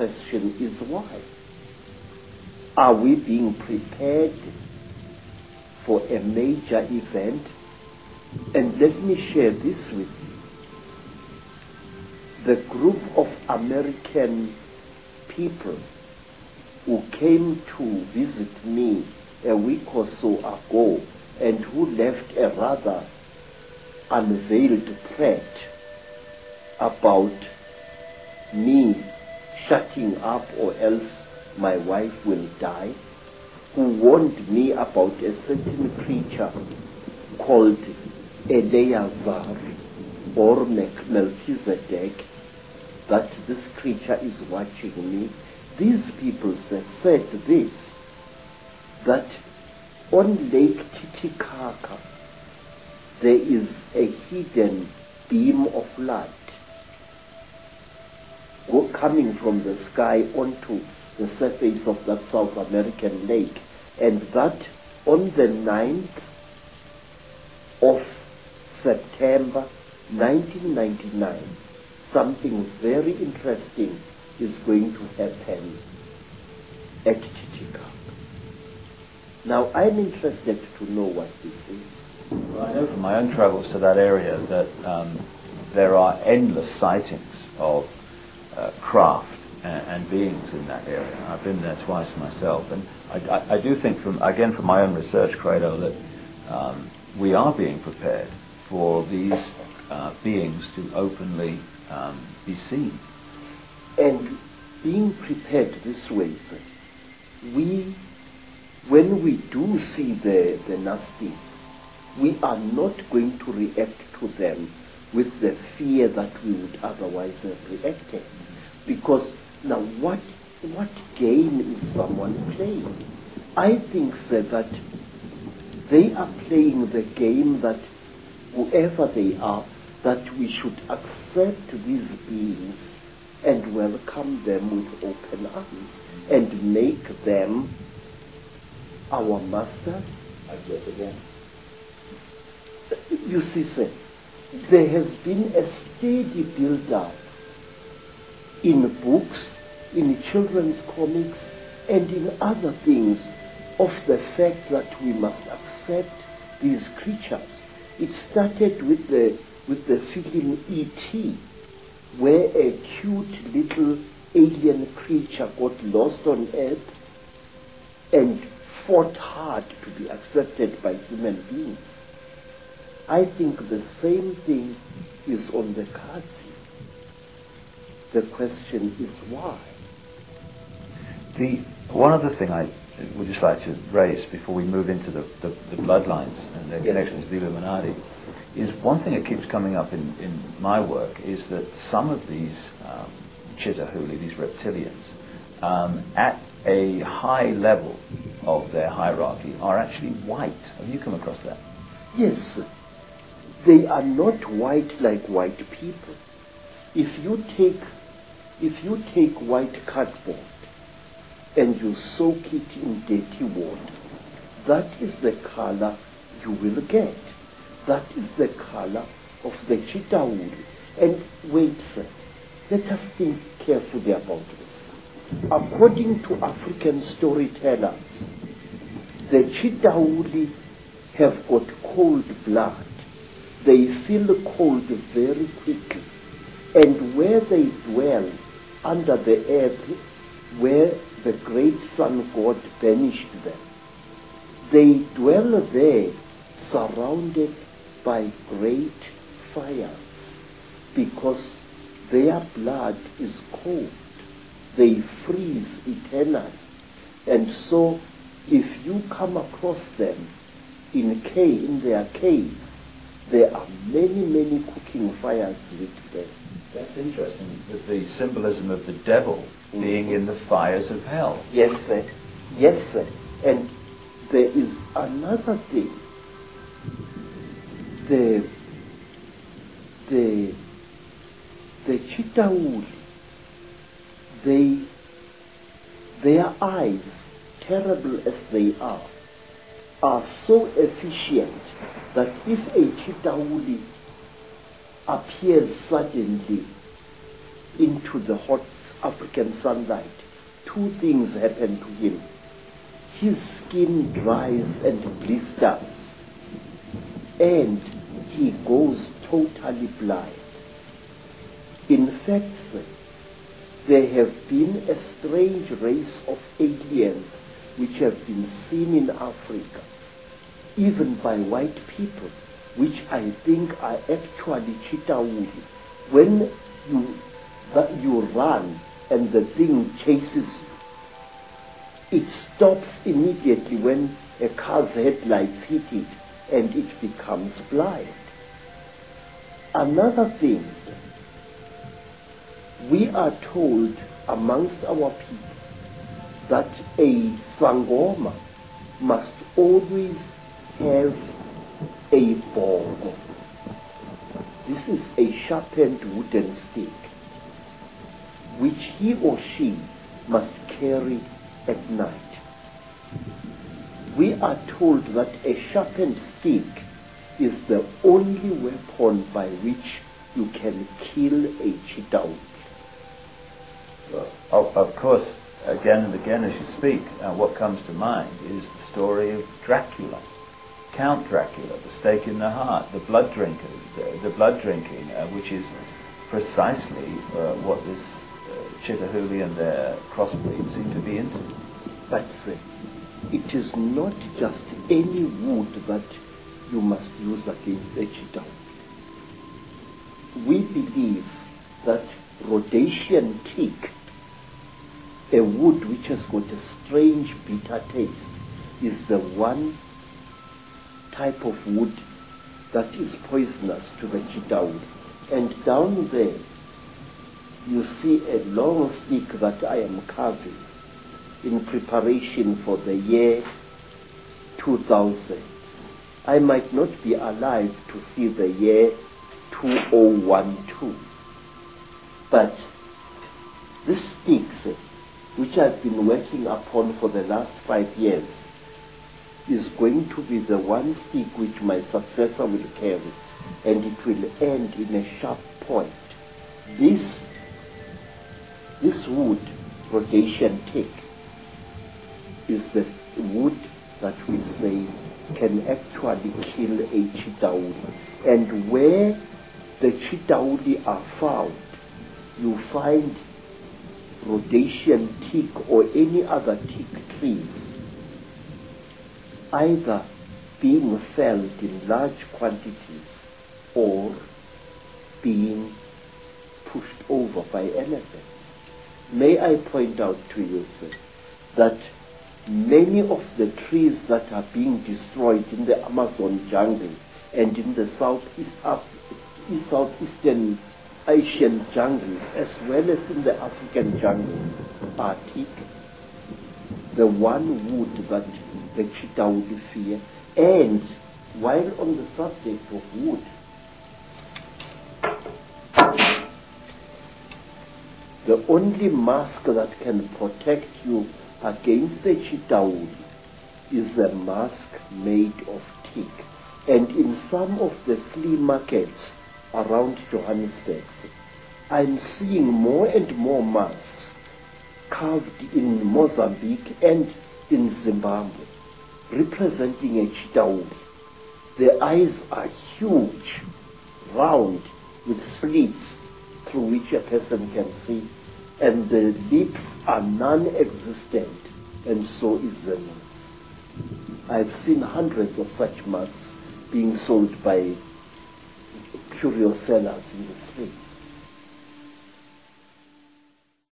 question is why? Are we being prepared for a major event? And let me share this with you. The group of American people who came to visit me a week or so ago and who left a rather unveiled threat about me shutting up or else my wife will die, who warned me about a certain creature called Eleazar or Melchizedek, that this creature is watching me. These people said this, that on Lake Titicaca there is a hidden beam of light coming from the sky onto the surface of that South American lake, and that on the 9th of September 1999, something very interesting is going to happen at Titicaca. Now, I'm interested to know what this is. Well, I know from my own travels to that area that there are endless sightings of craft and beings in that area. I've been there twice myself, and I do think, from my own research, Credo, that we are being prepared for these beings to openly be seen. And being prepared this way, sir, when we do see the nasties, we are not going to react to them with the fear that we would otherwise have reacted. Because now what game is someone playing? I think, sir, that they are playing the game that whoever they are, that we should accept these beings and welcome them with open arms and make them our masters. I guess again. You see, sir, there has been a steady build-up in books, in children's comics, and in other things of the fact that we must accept these creatures. It started with the film E.T., where a cute little alien creature got lost on Earth and fought hard to be accepted by human beings. I think the same thing is on the cards here. The question is why? One other thing I would just like to raise before we move into the bloodlines and their connections to the Illuminati is one thing that keeps coming up in my work is that some of these Chitahuli, these reptilians, at a high level of their hierarchy are actually white. Have you come across that? Yes. They are not white like white people. If you take white cardboard and you soak it in dirty water, that is the color you will get. That is the color of the Chitahuli. And wait, sir, let us think carefully about this. According to African storytellers, the Chitahuli have got cold blood. They feel cold very quickly. And where they dwell under the earth, where the great sun god banished them, they dwell there surrounded by great fires because their blood is cold. They freeze eternally. And so if you come across them in their caves, there are many, many cooking fires lit there. That's interesting, the symbolism of the devil being in the fires of hell. Yes, sir. Yes, sir. And there is another thing. The Chitahuli, their eyes, terrible as they are so efficient that if a Chitahuli appears suddenly into the hot African sunlight, two things happen to him. His skin dries and blisters, and he goes totally blind. In fact, there have been a strange race of aliens which have been seen in Africa, even by white people, which I think are actually Chitauri. When you run and the thing chases you, it stops immediately when a car's headlights hit it and it becomes blind. Another thing, we are told amongst our people that a Sangoma must always have a bongo. This is a sharpened wooden stick which he or she must carry at night. We are told that a sharpened stick is the only weapon by which you can kill a Chitauri. Of course, again and again as you speak, what comes to mind is the story of Dracula, Count Dracula, the stake in the heart, the blood drinkers, the blood drinking, which is precisely what this Chitauri and their crossbreed seem to be into. But it is not just any wood that you must use against a Chitauri. We believe that Rhodesian teak, a wood which has got a strange bitter taste, is the one type of wood that is poisonous to the Chitauri. And down there, you see a long stick that I am carving in preparation for the year 2000. I might not be alive to see the year 2012. But this stick, which I've been working upon for the last 5 years, is going to be the one stick which my successor will carry, and it will end in a sharp point. This wood, Rhodesian teak, is the wood that we say can actually kill a Chitauri. And where the Chitauri are found, you find Rhodesian teak or any other teak trees either being felled in large quantities or being pushed over by elephants. May I point out to you, sir, that many of the trees that are being destroyed in the Amazon jungle and in the Southeastern Asian jungles, as well as in the African jungles, are teak, the one wood that the Chitauri fear. And while on the subject of wood, the only mask that can protect you against the Chitauri is a mask made of teak. And in some of the flea markets around Johannesburg, I'm seeing more and more masks carved in Mozambique and in Zimbabwe, representing a Chitauri. The eyes are huge, round, with slits through which a person can see, and the lips are non-existent, and so is the nose. I've seen hundreds of such masks being sold by curious sellers in the street.